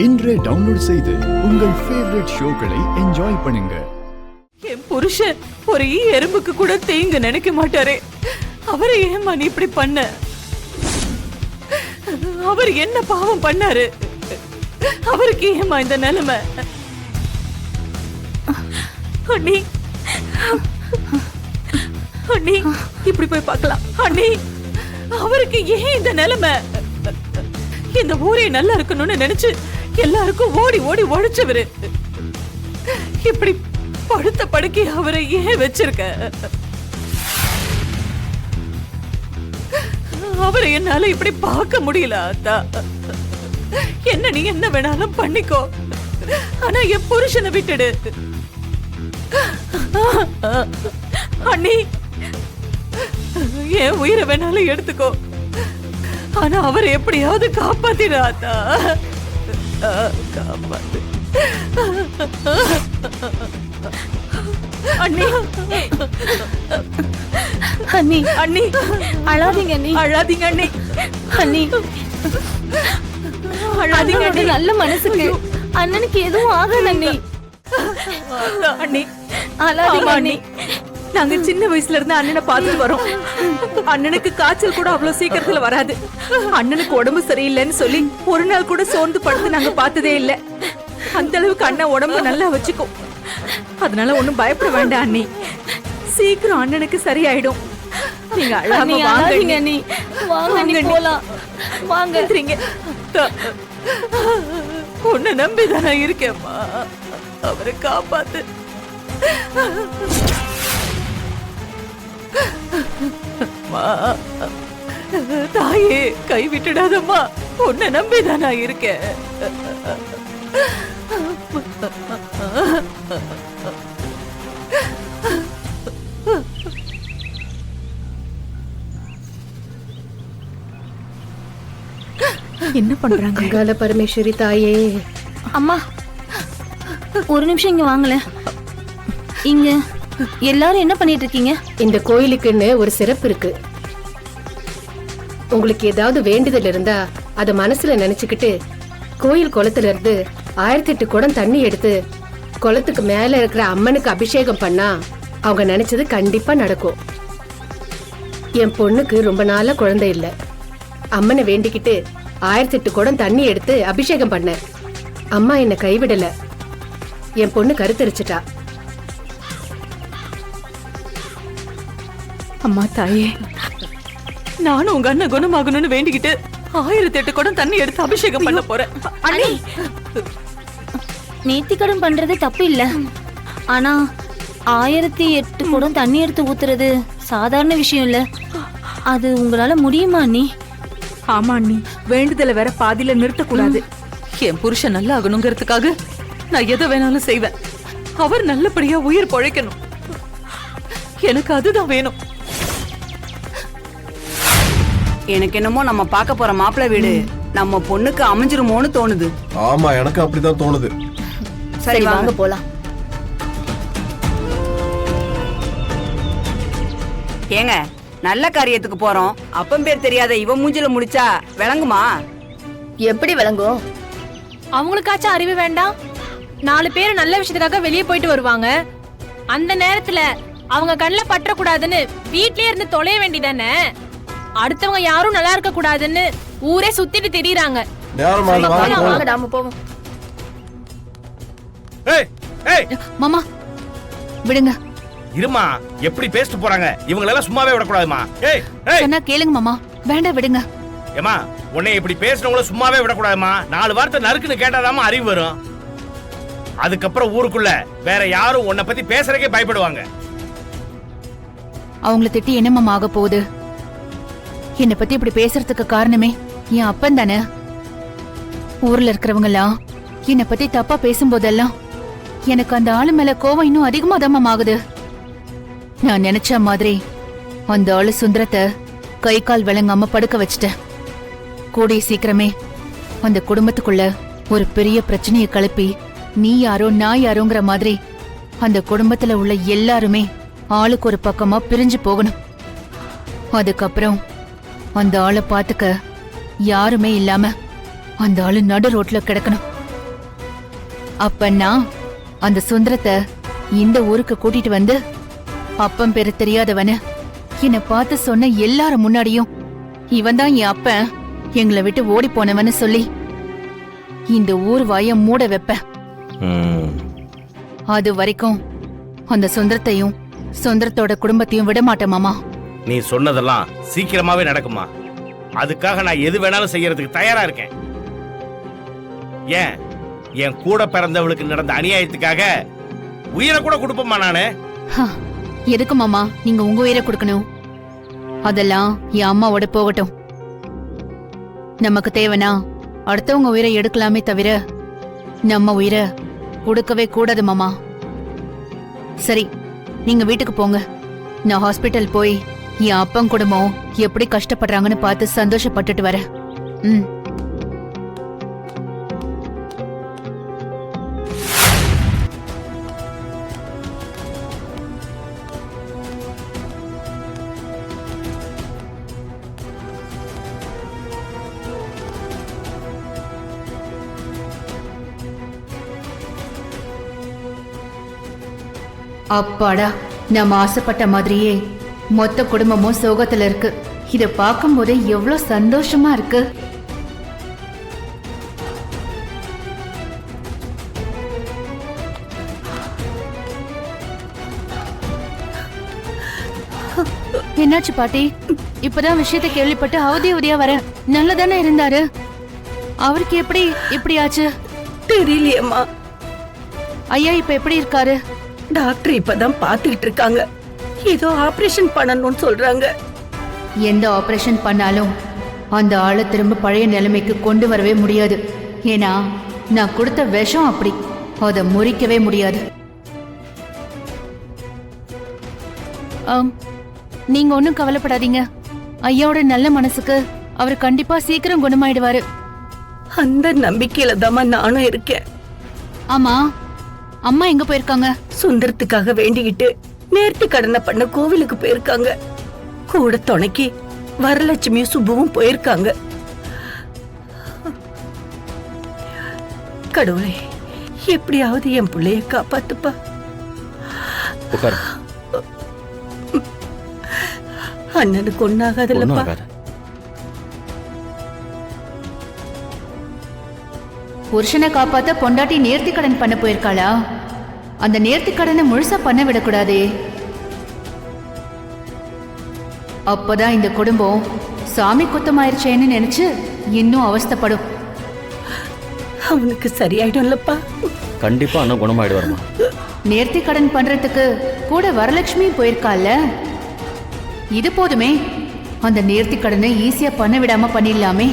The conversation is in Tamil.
இன்றே டவுன்லோட் செய்து உங்கள் ஃபேவரட் ஷோக்களை என்ஜாய் பண்ணுங்க. என் புருஷன் ஒரு எறும்புக்கு கூட தேங்க நினைக்க மாட்டாரே, அவரை ஏமா நீ இப்படி பண்ண? அவர் என்ன பாவம் பண்ணாரு? அவருக்கு ஏமா இந்த நிலைமை? அண்ணி, அண்ணி இப்படி போய் பார்க்கலாம். அண்ணி, அவருக்கு ஏன் இந்த நிலைமை? இந்த ஊரே நல்லா இருக்கணும்னு நினைச்சு எல்லாருக்கும் ஓடி ஓடி உழைச்சவரு இப்படி படுத்த படுக்கை அவரை ஏன் வச்சிருக்க? அவரை என்னால இப்படி பார்க்க முடியல. அத்தா, என்ன நீ என்ன வேணாலும் பண்ணிக்கோ, ஆனா என் புருஷனை விட்டுடு. அண்ணி, என் உயிரை வேணாலும் எடுத்துக்கோ, ஆனா அவரை எப்படியாவது காப்பாத்திடாதா? காப்பாத்து அண்ணி. அண்ணி, அண்ணி அழாதீங்க அண்ணி, அழாதீங்க அண்ணி. அண்ணி அழாதீங்க அண்ணி. நல்ல மனசுக்கு அண்ணனுக்கு எதுவும் ஆகல அண்ணி. அண்ணி அழாதீங்க அண்ணி. நாங்க சின்ன வயசுல இருந்து அண்ணனை பார்த்துட்டு வரோம். அண்ணனுக்கு காய்ச்சல் கூட அவ்வளவு சீக்கிரத்துல வராது. அண்ணனுக்கு உடம்பு சரியில்லைன்னு சொல்லி ஒரு நாள் கூட சோர்ந்து படுத்து நாங்க பார்த்ததே இல்ல. அந்த அளவுக்கு அண்ணன் உடம்பு நல்லா வச்சுக்கும். அதனால ஒண்ணும் பயப்பட வேண்டாம் அண்ணி, சீக்கிரம் அண்ணனுக்கு சரியாயிடும். நீங்க அழாம வாங்க அண்ணி, வாங்க அண்ணி, போலாம் வாங்க. உன்னை நம்பிதானே இருக்கேம்மா, அவரை காப்பாத்து. தாயே, கை விட்டுடாதம்மா, உன்னை நம்பிதான் நான் இருக்கேன். என்ன பண்றாங்க? அங்காள பரமேஸ்வரி தாயே. அம்மா, ஒரு நிமிஷம் இங்க வாங்கல. இங்க எல்லாரும் என்ன பண்ணிட்டு இருக்கீங்க? இந்த கோயிலுக்குன்னு ஒரு சிறப்பு இருக்கு. உங்களுக்கு ஏதாவது வேண்டுதல் இருந்தா அத மனசுல நினைச்சுக்கிட்டு கோயில் குளத்துல இருந்து 1008 குடம் தண்ணி எடுத்து குளத்துக்கு மேல இருக்கிற அம்மனுக்கு அபிஷேகம் பண்ணா அவங்க நினைச்சது கண்டிப்பா நடக்கும். என் பொண்ணுக்கு ரொம்ப நாளா குழந்தை இல்ல. அம்மனை வேண்டிக்கிட்டு 1008 குடம் தண்ணி எடுத்து அபிஷேகம் பண்ண. அம்மா என்ன கைவிடல. என் பொண்ணு கருத்தரிச்சிட்டா. அம்மா தாயே, நானும் உங்க அண்ணன் குணமாகணும்னு வேண்டிக்கிட்டு 1008 குடம் தண்ணி எடுத்து அபிஷேகம் பண்ண போறேன். அண்ணி, நேர்த்திக்கடன் பண்றது தப்பு இல்ல, ஆனா 1008 குடம் தண்ணி எடுத்து ஊத்துறது சாதாரண விஷயம் இல்ல. அது உங்களால முடியுமா அண்ணி? ஆமா அண்ணி, வேண்டுதலை வேற பாதியில நிறுத்த கூடாது. என் புருஷன் நல்லா ஆகணுங்கிறதுக்காக நான் எதை வேணாலும் செய்வேன். அவர் நல்லபடியா உயிர் பொழைக்கணும், எனக்கு அதுதான் வேணும். எனக்கு என்னமோ நம்ம பார்க்க போற மாப்பிள்ளை வீடு நம்ம பொண்ணுக்கு அமைஞ்சிருமோன்னு தோணுது. ஆமா, எனக்கு அப்படிதான் தோணுது. சரி வாங்க போலாம். ஏங்க, நல்ல காரியத்துக்கு போறோம், அப்பம் பேர் தெரியாத இவ மூஞ்சில முடிச்சா விளங்குமா? எப்படி விளங்கும்? அவங்களுக்காச்சும் அறிவு வேண்டாம்? 4 பேர் நல்ல விஷயத்துக்காக வெளியே போயிட்டு வருவாங்க. அந்த நேரத்துல அவங்க கண்ணில் பற்றக்கூடாதுன்னு வீட்லயே இருந்து தொலைய வேண்டிதானே? அடுத்தவங்க யாரும் நல்லா இருக்க கூடாதுன்னு ஊரே சுத்திட்டு திரியறாங்க. மாமா விடுங்க. இருமா, எப்படி பேசிட்டு போறாங்க? இவங்க எல்லாம் சும்மாவே விடக்கூடாதுமா. ஏய் ஏய், சொன்னா கேளுங்க மாமா, வேண்டாம் விடுங்க. ஏமா, உன்னை இப்படி பேசுறவங்கள சும்மாவே விடக்கூடாதுமா. 4 வார்த்தை நறுக்குன்னு கேட்டாதாமா அறிவு வரும். அதுக்கப்புறம் ஊருக்குள்ள வேற யாரும் உன்னை பத்தி பேசுறதுக்கே பயப்படுவாங்க. அவங்கள திட்டி என்னமாமா ஆக போகுது? என்னை பத்தி இப்படி பேசுறதுக்கு காரணமே என் அப்பன் தானே. ஊர்ல இருக்கிறவங்க எல்லாம் என்னை பத்தி தப்பா பேசும்போதெல்லாம் எனக்கு அந்த ஆளு மேல கோவம் இன்னும் அதிகமா தான் ஆகுது. நான் நினைச்ச மாதிரி அந்த ஆளு சுந்தரத்தை கை கால் விளங்காம படுக்க வச்சிட்டேன். கூடிய சீக்கிரமே அந்த குடும்பத்துக்குள்ள ஒரு பெரிய பிரச்சனையை கிளப்பி நீ யாரோ நான் யாரோங்கிற மாதிரி அந்த குடும்பத்துல உள்ள எல்லாருமே ஆளுக்கு ஒரு பக்கமா பிரிஞ்சு போகணும். அதுக்கப்புறம் அந்த ஆளை பாத்துக்க யாருமே இல்லாம அந்த ஆளு நடு ரோட்ல கிடக்கணும். அப்பன்னா அந்த சுந்தரத்தை இந்த ஊருக்கு கூட்டிட்டு வந்து அப்பன் பேரு தெரியாதவன என்னை பார்த்து சொன்ன எல்லாரும் முன்னாடியும் இவன் தான் என் அப்பன், எங்களை விட்டு ஓடி போனவன்னு சொல்லி இந்த ஊர் வாய மூட வைப்பேன். அது வரைக்கும் அந்த சுந்தரத்தையும் சுந்தரத்தோட குடும்பத்தையும் விட மாட்டேன் மாமா. நீ சொன்னதெல்லாம் சீக்கிரமாவே நடக்குமா? அதுக்காக நான் எது வேணாலும் செய்யறதுக்கு தயாரா இருக்கேன். ஏன் என் கூட பிறந்தவளுக்கு நடந்த அநியாயத்துக்காக உயிரை கூட கொடுப்போமா நானு? ஹ, எதுக்கு மாமா நீங்க உங்க உயிரை கொடுக்கணும்? அதெல்லாம் என் அம்மாவோட போகட்டும். நமக்கு தேவைனா அடுத்தவங்க உயிரை எடுக்கலாமே தவிர நம்ம உயிரை கொடுக்கவே கூடாது மாமா. சரி, நீங்க வீட்டுக்கு போங்க. நான் ஹாஸ்பிட்டல் போய் என் அப்பன் குடும்பம் எப்படி கஷ்டப்படுறாங்கன்னு பார்த்து சந்தோஷப்பட்டுட்டு வரேன். ம். அப்பாடா, நம்ம ஆசைப்பட்ட மாதிரியே மொத்த குடும்பமும் சோகத்துல இருக்கு. இத பார்க்கும்போதே எவ்வளவு சந்தோஷமா இருக்கு. என்னாச்சு பாட்டி? இப்பதான் விஷயத்தை கேள்விப்பட்டு அவதி உதயா வர நல்லதானே இருந்தாரு. அவருக்கு எப்படி இப்படி ஆச்சு? தெரியலையம்மா. ஐயா இப்ப எப்படி இருக்காரு? டாக்டர் இப்பதான் பாத்துக்கிட்டு இருக்காங்க. ஏதோ ஆபரேஷன் பண்ணணும்னு சொல்றாங்க. எந்த ஆபரேஷன் பண்ணாலும் அந்த ஆளை திரும்ப பழைய நிலைமைக்கு கொண்டு வரவே முடியாது. ஏன்னா நான் கொடுத்த விஷம் அப்படி, அதை முறிக்கவே முடியாது. நீங்க ஒன்னும் கவலைப்படாதீங்க. ஐயாவோட நல்ல மனசுக்கு அவர் கண்டிப்பா சீக்கிரம் குணமாயிடுவாரு. அந்த நம்பிக்கையில தான் நானும் இருக்கேன். ஆமா, அம்மா எங்க போயிருக்காங்க? சுந்தரத்துக்காக வேண்டிக்கிட்டு நேர்த்தி கடனை பண்ண கோவிலுக்கு போயிருக்காங்க. கூட துணைக்கு வரலட்சுமியும் சுப்புவும் போயிருக்காங்க. கடவுளே, எப்படியாவது என் பிள்ளைய காப்பாத்துப்பா. அண்ணனுக்கு ஒன்னாகாதுல்லப்பா. புருஷனை காப்பாத்த பொண்டாட்டி நேர்த்தி கடன் பண்ண போயிருக்காளா? அந்த நேர்த்தி கடனை முழுசா பண்ண விடக்கூடாதே. அப்பதான் இந்த குடும்பம் சாமி குத்தமாயிருச்சேன்னு நினைச்சு இன்னும் அவஸ்தைப்படும். அவனுக்கு சரியாயிடும்லப்பா. கண்டிப்பா அண்ணன் குணமாயிடுவாருமா. நேர்த்தி கடன் பண்றதுக்கு கூட வரலட்சுமி போயிருக்கால. இது போதுமே, அந்த நேர்த்தி கடனை ஈஸியா பண்ண விடாம பண்ணிடலாமே.